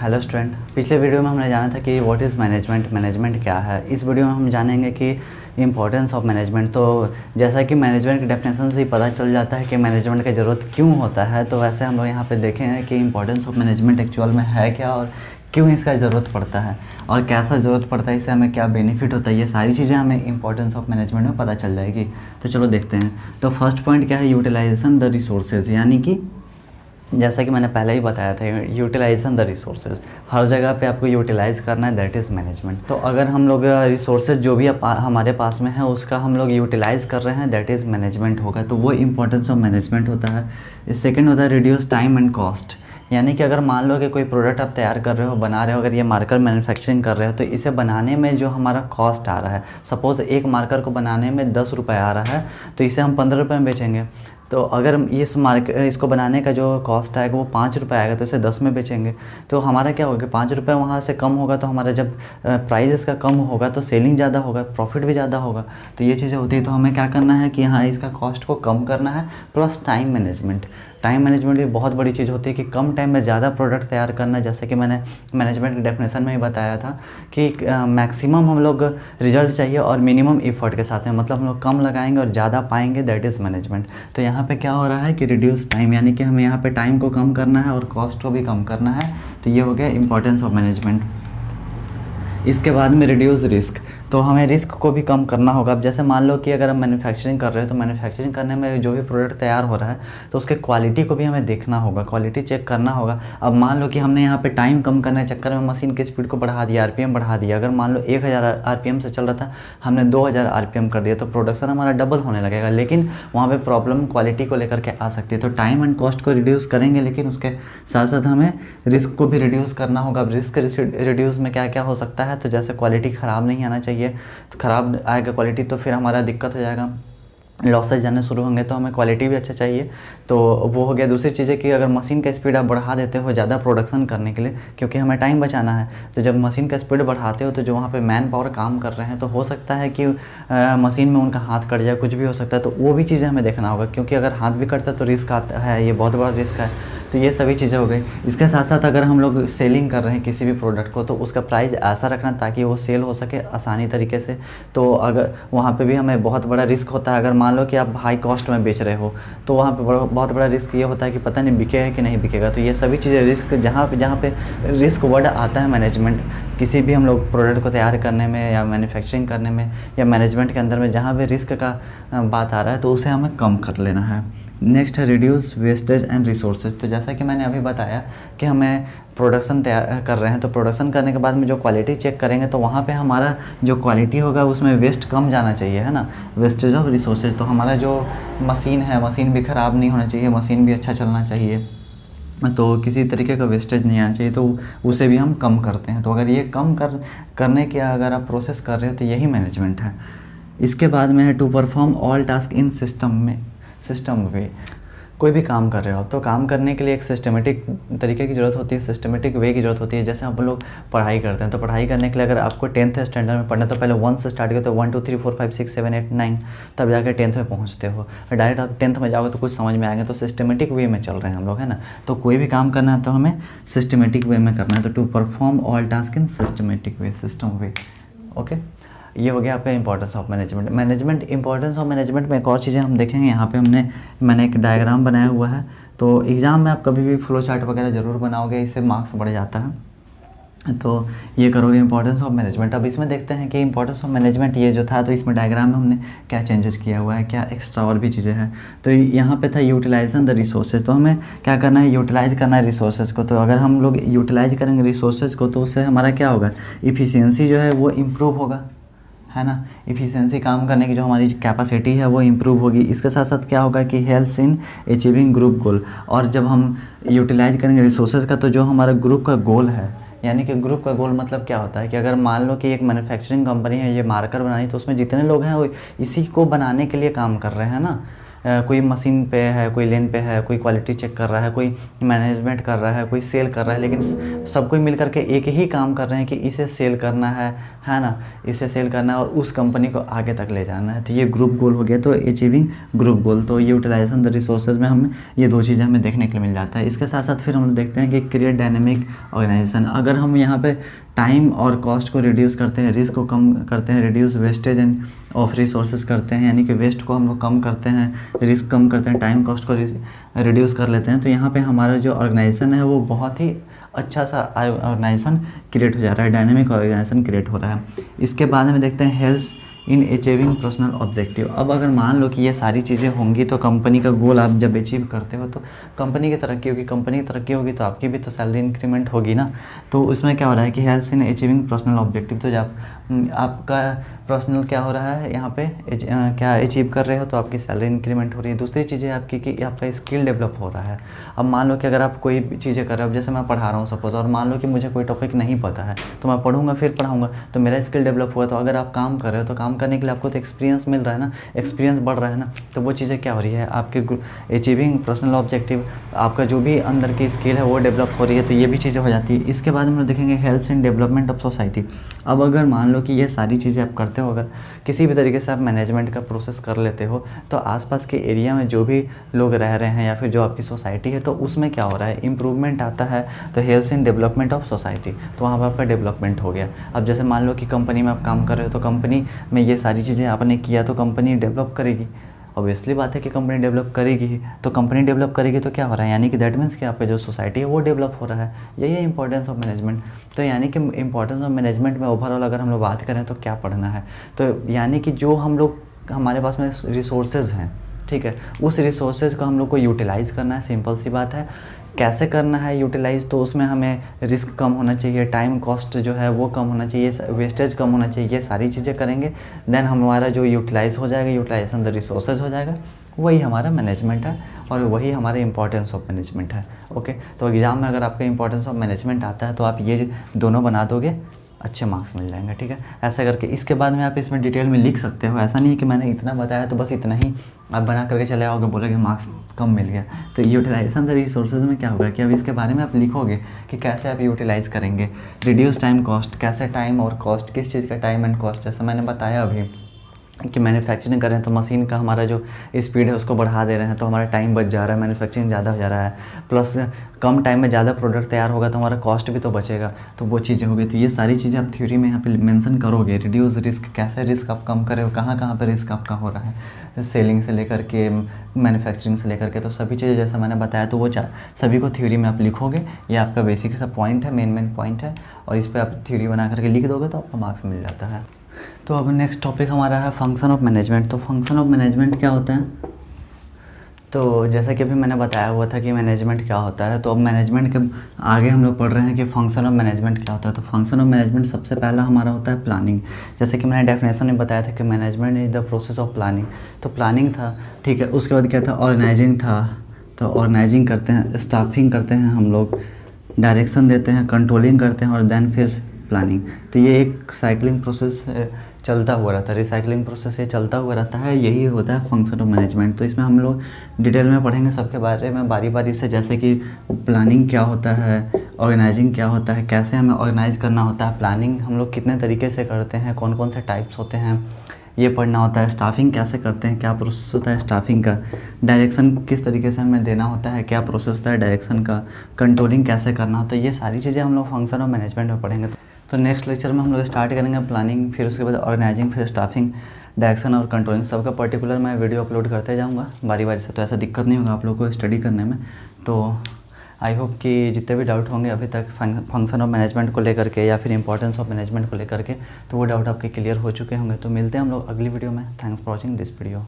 Hello student, पिछले video में हमने जाना था कि व्हाट इज़ मैनेजमेंट, मैनेजमेंट क्या है। इस वीडियो में हम जानेंगे कि इम्पोर्टेंस ऑफ मैनेजमेंट। तो जैसा कि मैनेजमेंट की डेफिनेशन से ही पता चल जाता है कि मैनेजमेंट की ज़रूरत क्यों होता है, तो वैसे हम लोग यहाँ पे देखेंगे कि इम्पोर्टेंस ऑफ मैनेजमेंट एक्चुअल में है क्या और क्यों इसका ज़रूरत पड़ता है और कैसा ज़रूरत पड़ता है, इससे हमें क्या बेनिफिट होता है। ये सारी चीज़ें हमें इंपॉर्टेंस ऑफ मैनेजमेंट में पता चल जाएगी। तो चलो देखते हैं। तो फर्स्ट पॉइंट क्या है, यूटिलाइजेशन द रिसोर्सेज, यानी कि जैसा कि मैंने पहले ही बताया था, यूटिलाइजेशन द रिसोर्सेज, हर जगह पे आपको यूटिलाइज़ करना है, दैट इज़ मैनेजमेंट। तो अगर हम लोग रिसोर्सेज जो भी हमारे पास में है उसका हम लोग यूटिलाइज़ कर रहे हैं, दैट इज़ मैनेजमेंट होगा। तो वो इंपॉर्टेंस ऑफ मैनेजमेंट होता है। सेकेंड होता है रिड्यूस टाइम एंड कॉस्ट, यानी कि अगर मान लो कि कोई प्रोडक्ट आप तैयार कर रहे हो, बना रहे हो, अगर ये मार्कर मैन्युफैक्चरिंग कर रहे हो तो इसे बनाने में जो हमारा कॉस्ट आ रहा है, सपोज़ एक मार्कर को बनाने में 10 रुपये आ रहा है तो इसे हम 15 रुपये में बेचेंगे। तो अगर इसको बनाने का जो कॉस्ट आएगा वो 5 रुपये आएगा तो इसे 10 में बेचेंगे। तो हमारा क्या होगा कि 5 रुपये वहाँ से कम होगा, तो हमारा जब प्राइस इसका कम होगा तो सेलिंग ज़्यादा होगा, प्रॉफिट भी ज़्यादा होगा। तो ये चीज़ें होती है। तो हमें क्या करना है कि हाँ, इसका कॉस्ट को कम करना है, plus time management. Time management भी बहुत बड़ी चीज़ होती है कि कम टाइम में ज़्यादा प्रोडक्ट तैयार करना। जैसे कि मैंने मैनेजमेंट की डेफिनेशन में ही बताया था कि मैक्सिमम हम लोग रिजल्ट चाहिए और मिनिमम एफर्ट के साथ में, मतलब हम लोग कम लगाएंगे और ज़्यादा पाएंगे, दैट इज़ मैनेजमेंट। तो यहाँ पे क्या हो रहा है कि रिड्यूस टाइम, यानी कि हमें यहाँ पे टाइम को कम करना है और कॉस्ट को भी कम करना है। तो ये हो गया इंपॉर्टेंस ऑफ मैनेजमेंट। इसके बाद में रिड्यूस रिस्क, तो हमें रिस्क को भी कम करना होगा। अब जैसे मान लो कि अगर हम मैन्युफैक्चरिंग कर रहे हो तो मैन्युफैक्चरिंग करने में जो भी प्रोडक्ट तैयार हो रहा है तो उसके क्वालिटी को भी हमें देखना होगा, क्वालिटी चेक करना होगा। अब मान लो कि हमने यहाँ पे टाइम कम करने के चक्कर में मशीन की स्पीड को बढ़ा दिया, आरपीएम बढ़ा दिया। अगर मान लो 1000 आरपीएम से चल रहा था, हमने 2000 आरपीएम कर दिया, तो प्रोडक्शन हमारा डबल होने लगेगा। लेकिन वहाँ पर प्रॉब्लम क्वालिटी को लेकर के आ सकती है। तो टाइम एंड कॉस्ट को रिड्यूस करेंगे, लेकिन उसके साथ साथ हमें रिस्क को भी रिड्यूस करना होगा। अब रिस्क रिड्यूस में क्या क्या हो सकता है, तो जैसे क्वालिटी ख़राब नहीं आना चाहिए, तो ख़राब आएगा क्वालिटी तो फिर हमारा दिक्कत हो जाएगा, लॉसेज जाने शुरू होंगे। तो हमें क्वालिटी भी अच्छा चाहिए, तो वो हो गया। दूसरी चीज़ है कि अगर मशीन का स्पीड आप बढ़ा देते हो ज़्यादा प्रोडक्शन करने के लिए, क्योंकि हमें टाइम बचाना है, तो जब मशीन का स्पीड बढ़ाते हो तो जो वहाँ पे मैन पावर काम कर रहे हैं, तो हो सकता है कि मशीन में उनका हाथ कट जाए, कुछ भी हो सकता है। तो वो भी चीज़ें हमें देखना होगा, क्योंकि अगर हाथ भी कटता है तो रिस्क आता है, ये बहुत बड़ा रिस्क है। तो ये सभी चीज़ें हो गई। इसके साथ साथ अगर हम लोग सेलिंग कर रहे हैं किसी भी प्रोडक्ट को, तो उसका प्राइस ऐसा रखना ताकि वो सेल हो सके आसानी तरीके से। तो अगर वहाँ पे भी हमें बहुत बड़ा रिस्क होता है। अगर मान लो कि आप हाई कॉस्ट में बेच रहे हो तो वहाँ पे बहुत बड़ा रिस्क ये होता है कि पता नहीं बिकेगा कि नहीं बिकेगा। तो ये सभी चीज़ें रिस्क, जहाँ पे रिस्क वर्ड आता है मैनेजमेंट, किसी भी हम लोग प्रोडक्ट को तैयार करने में या मैन्युफैक्चरिंग करने में या मैनेजमेंट के अंदर में, जहाँ भी रिस्क का बात आ रहा है तो उसे हमें कम कर लेना है। नेक्स्ट है रिड्यूस वेस्टेज एंड रिसोर्सेज। तो जैसा कि मैंने अभी बताया कि हमें प्रोडक्शन तैयार कर रहे हैं, तो प्रोडक्शन करने के बाद में जो क्वालिटी चेक करेंगे तो वहाँ पे हमारा जो क्वालिटी होगा उसमें वेस्ट कम जाना चाहिए, है ना, वेस्टेज ऑफ रिसोर्सेज। तो हमारा जो मशीन है, मशीन भी ख़राब नहीं होना चाहिए, मशीन भी अच्छा चलना चाहिए, तो किसी तरीके का वेस्टेज नहीं आना चाहिए, तो उसे भी हम कम करते हैं। तो अगर ये कम करने की अगर आप प्रोसेस कर रहे हो तो यही मैनेजमेंट है। इसके बाद में है to perform all task in system way. कोई भी काम कर रहे हो आप, तो काम करने के लिए एक सिस्टमेटिक तरीके की ज़रूरत होती है, सिस्टमेटिक वे की ज़रूरत होती है। जैसे हम लोग पढ़ाई करते हैं, तो पढ़ाई करने के लिए अगर आपको 10th स्टैंडर्ड में पढ़ना है तो पहले 1 से स्टार्ट किया, तो 1 2 3 4 5 6 7 8 9, तब जाकर 10th में पहुंचते हो। डायरेक्ट आप 10th में जाओगे तो कुछ समझ में आएंगे। तो सिस्टमेटिक वे में चल रहे हैं हम लोग, है ना। तो कोई भी काम करना है तो हमें सिस्टमेटिक वे में करना है। तो to perform all task in systematic way, system way. Okay, ये हो गया आपका importance of management. Importance of management में एक और चीज़ें हम देखेंगे। यहाँ पे मैंने एक डायग्राम बनाया हुआ है। तो एग्ज़ाम में आप कभी भी फ्लो चार्ट वगैरह ज़रूर बनाओगे, इससे मार्क्स बढ़ जाता है। तो ये करोगे इंपॉर्टेंस ऑफ मैनेजमेंट। अब इसमें देखते हैं कि इंपॉर्टेंस ऑफ मैनेजमेंट ये जो था, तो इसमें डायग्राम में हमने क्या चेंजेस किया हुआ है, क्या एक्स्ट्रा और भी चीज़ें हैं। तो यहाँ पे था यूटिलाइजेशन द रिसोर्सेज। तो हमें क्या करना है, यूटिलाइज़ करना है रिसोर्सेज को। तो अगर हम लोग यूटिलाइज करेंगे रिसोर्सेज को तो उससे हमारा क्या होगा, इफ़िशियंसी जो है वो इम्प्रूव होगा, है ना। इफ़िशियंसी, काम करने की जो हमारी कैपेसिटी है वो इम्प्रूव होगी। इसके साथ साथ क्या होगा कि हेल्प्स इन अचीविंग ग्रुप गोल। और जब हम यूटिलाइज करेंगे रिसोर्सेज का, तो जो हमारा ग्रुप का गोल है, यानी कि ग्रुप का गोल मतलब क्या होता है कि अगर मान लो कि एक मैन्युफैक्चरिंग कंपनी है, ये मार्कर बनानी, तो उसमें जितने लोग हैं वो इसी को बनाने के लिए काम कर रहे हैं ना। कोई मशीन पे है, कोई लेन पे है, कोई क्वालिटी चेक कर रहा है, कोई मैनेजमेंट कर रहा है, कोई सेल कर रहा है, लेकिन सब कोई मिल करके एक ही काम कर रहे हैं कि इसे सेल करना है ना, इसे सेल करना है और उस कंपनी को आगे तक ले जाना है। तो ये ग्रुप गोल हो गया। तो अचीविंग ग्रुप गोल, तो यूटिलाइजेशन द रिसोर्सेज में हमें ये दो चीज़ें हमें देखने के लिए मिल जाता है। इसके साथ साथ फिर हम लोग देखते हैं कि क्रिएट डायनेमिक ऑर्गेनाइजेशन। अगर हम यहाँ पे टाइम और कॉस्ट को रिड्यूस करते हैं, रिस्क को कम करते हैं, reduce wastage end of resources करते हैं, यानी कि वेस्ट को हम लोग कम करते हैं, रिस्क कम करते हैं, टाइम कॉस्ट को रिड्यूस कर लेते हैं, तो यहाँ पे हमारा जो ऑर्गेनाइजेशन है वो बहुत ही अच्छा सा ऑर्गेनाइजेशन क्रिएट हो जा रहा है, डायनेमिक ऑर्गेनाइजेशन क्रिएट हो रहा है। इसके बाद में देखते हैं helps in achieving personal objective. अब अगर मान लो कि ये सारी चीज़ें होंगी तो कंपनी का गोल आप जब अचीव करते हो तो कंपनी की तरक्की होगी, कंपनी की तरक्की होगी तो आपकी भी तो सैलरी इंक्रीमेंट होगी ना। तो उसमें क्या हो रहा है कि helps in achieving personal objective, तो जब आपका पर्सनल क्या हो रहा है यहाँ पे क्या अचीव कर रहे हो तो आपकी सैलरी इंक्रीमेंट हो रही है। दूसरी चीज़ें आपकी कि आपका स्किल डेवलप हो रहा है। अब मान लो कि अगर आप कोई चीज़ें कर रहे हो, जैसे मैं पढ़ा रहा हूँ सपोज, और मान लो कि मुझे कोई टॉपिक नहीं पता है तो मैं पढ़ूंगा फिर पढ़ाऊँगा तो मेरा स्किल डेवलप हुआ। तो अगर आप काम कर रहे हो तो काम करने के लिए आपको तो एक्सपीरियंस मिल रहा है ना, एक्सपीरियंस बढ़ रहा है ना, तो वो चीज़ें क्या हो रही है, आपके अचीविंग पर्सनल ऑब्जेक्टिव, आपका जो भी अंदर की स्किल है वो डेवलप हो रही है। तो ये भी चीज़ें हो जाती है। इसके बाद हम लोग देखेंगे helps in development of society. अब अगर मान लो कि ये सारी चीज़ें आप करते हो, अगर किसी भी तरीके से आप मैनेजमेंट का प्रोसेस कर लेते हो तो आसपास के एरिया में जो भी लोग रह रहे हैं या फिर जो आपकी सोसाइटी है तो उसमें क्या हो रहा है, इम्प्रूवमेंट आता है। तो helps in development of society, तो वहाँ पर आपका डेवलपमेंट हो गया। अब जैसे मान लो कि कंपनी में आप काम कर रहे हो तो कंपनी में ये सारी चीज़ें आपने किया तो कंपनी डेवलप करेगी। ऑब्वियसली बात है कि कंपनी डेवलप करेगी, तो कंपनी डेवलप करेगी तो क्या हो रहा है, यानी कि दैट मीन्स कि आपका जो सोसाइटी है वो डेवलप हो रहा है। यही है इंपॉर्टेंस ऑफ मैनेजमेंट। तो यानी कि इंपॉर्टेंस ऑफ मैनेजमेंट में ओवरऑल अगर हम लोग बात करें तो क्या पढ़ना है, तो यानी कि जो हम लोग हमारे पास में रिसोर्सेज हैं, ठीक है, उस रिसोर्सेज को हम लोग को यूटिलाइज़ करना है। सिंपल सी बात है। कैसे करना है यूटिलाइज़, तो उसमें हमें रिस्क कम होना चाहिए, टाइम कॉस्ट जो है वो कम होना चाहिए, वेस्टेज कम होना चाहिए। ये सारी चीज़ें करेंगे देन हमारा जो यूटिलाइज़ हो जाएगा, यूटिलाइजेशन द रिसोर्सेज हो जाएगा, वही हमारा मैनेजमेंट है और वही हमारा इंपॉर्टेंस ऑफ मैनेजमेंट है। ओके, तो एग्ज़ाम में अगर आपका इंपॉर्टेंस ऑफ मैनेजमेंट आता है तो आप ये दोनों बना दोगे, अच्छे मार्क्स मिल जाएंगे। ठीक है, ऐसा करके इसके बाद में आप इसमें डिटेल में लिख सकते हो। ऐसा नहीं है कि मैंने इतना बताया तो बस इतना ही आप बना करके चले आओगे, बोलोगे मार्क्स कम मिल गया। तो यूटिलाइजेशन द रिसोर्सेज में क्या होगा कि अब इसके बारे में आप लिखोगे कि कैसे आप यूटिलाइज़ करेंगे। रिड्यूस टाइम कॉस्ट, कैसे टाइम और कॉस्ट, किस चीज़ का टाइम एंड कॉस्ट, जैसा मैंने बताया अभी कि मैन्युफैक्चरिंग कर रहे हैं तो मशीन का हमारा जो स्पीड है उसको बढ़ा दे रहे हैं तो हमारा टाइम बच जा रहा है, मैन्युफैक्चरिंग ज़्यादा हो जा रहा है, प्लस कम टाइम में ज़्यादा प्रोडक्ट तैयार होगा तो हमारा कॉस्ट भी तो बचेगा। तो वो चीज़ें होगी। तो ये सारी चीज़ें आप थ्योरी में यहाँ पे मेंशन करोगे। रिड्यूस रिस्क, कैसे रिस्क आप कम करे हो, कहाँ कहाँ पर रिस्क आपका हो रहा है, सेलिंग से लेकर के मैन्युफैक्चरिंग से लेकर के, तो सभी चीज़ें जैसा मैंने बताया तो वो सभी को थ्योरी में आप लिखोगे। ये आपका बेसिक सा पॉइंट है, मेन पॉइंट है, और इस पर आप थ्योरी बना करके लिख दोगे तो आपका मार्क्स मिल जाता है। तो अब नेक्स्ट टॉपिक हमारा है फंक्शन ऑफ मैनेजमेंट। तो फंक्शन ऑफ मैनेजमेंट क्या होता है, तो जैसा कि अभी मैंने बताया हुआ था कि मैनेजमेंट क्या होता है, तो अब मैनेजमेंट के आगे हम लोग पढ़ रहे हैं कि फंक्शन ऑफ मैनेजमेंट क्या होता है। तो फंक्शन ऑफ मैनेजमेंट सबसे पहला हमारा होता है प्लानिंग। जैसे कि मैंने डेफिनेशन में बताया था कि management is the process of planning. तो प्लानिंग था, ठीक है। उसके बाद क्या था, ऑर्गेनाइजिंग था। तो ऑर्गेनाइजिंग करते हैं, स्टाफिंग करते हैं हम लोग, डायरेक्शन देते हैं, कंट्रोलिंग करते हैं और देन फिर प्लानिंग। तो ये एक साइक्लिंग प्रोसेस चलता हुआ रहता है, रिसाइकलिंग प्रोसेस ये चलता हुआ रहता है। यही होता है फंक्शन ऑफ मैनेजमेंट। तो इसमें हम लोग डिटेल में पढ़ेंगे सबके बारे में बारी बारी से, जैसे कि प्लानिंग क्या होता है, ऑर्गेनाइजिंग क्या होता है, कैसे हमें ऑर्गेनाइज करना होता है, प्लानिंग हम लोग कितने तरीके से करते हैं, कौन कौन से टाइप्स होते हैं, ये पढ़ना होता है। स्टाफिंग कैसे करते हैं, क्या प्रोसेस होता है स्टाफिंग का, डायरेक्शन किस तरीके से हमें देना होता है, क्या प्रोसेस होता है डायरेक्शन का, कंट्रोलिंग कैसे करना होता है, ये सारी चीज़ें हम लोग फंक्शन ऑफ मैनेजमेंट में पढ़ेंगे। तो नेक्स्ट लेक्चर में हम लोग स्टार्ट करेंगे प्लानिंग, फिर उसके बाद ऑर्गेनाइजिंग, फिर स्टाफिंग, डायरेक्शन और कंट्रोलिंग। सबका पर्टिकुलर मैं वीडियो अपलोड करते जाऊँगा बारी बारी से, तो ऐसा दिक्कत नहीं होगा आप लोगों को स्टडी करने में। तो आई होप कि जितने भी डाउट होंगे अभी तक फंक्शन ऑफ मैनेजमेंट को लेकर के या फिर इंपॉर्टेंस ऑफ मैनेजमेंट को लेकर के, तो वो डाउट आपके क्लियर हो चुके होंगे। तो मिलते हैं हम लोग अगली वीडियो में। Thanks for watching this video.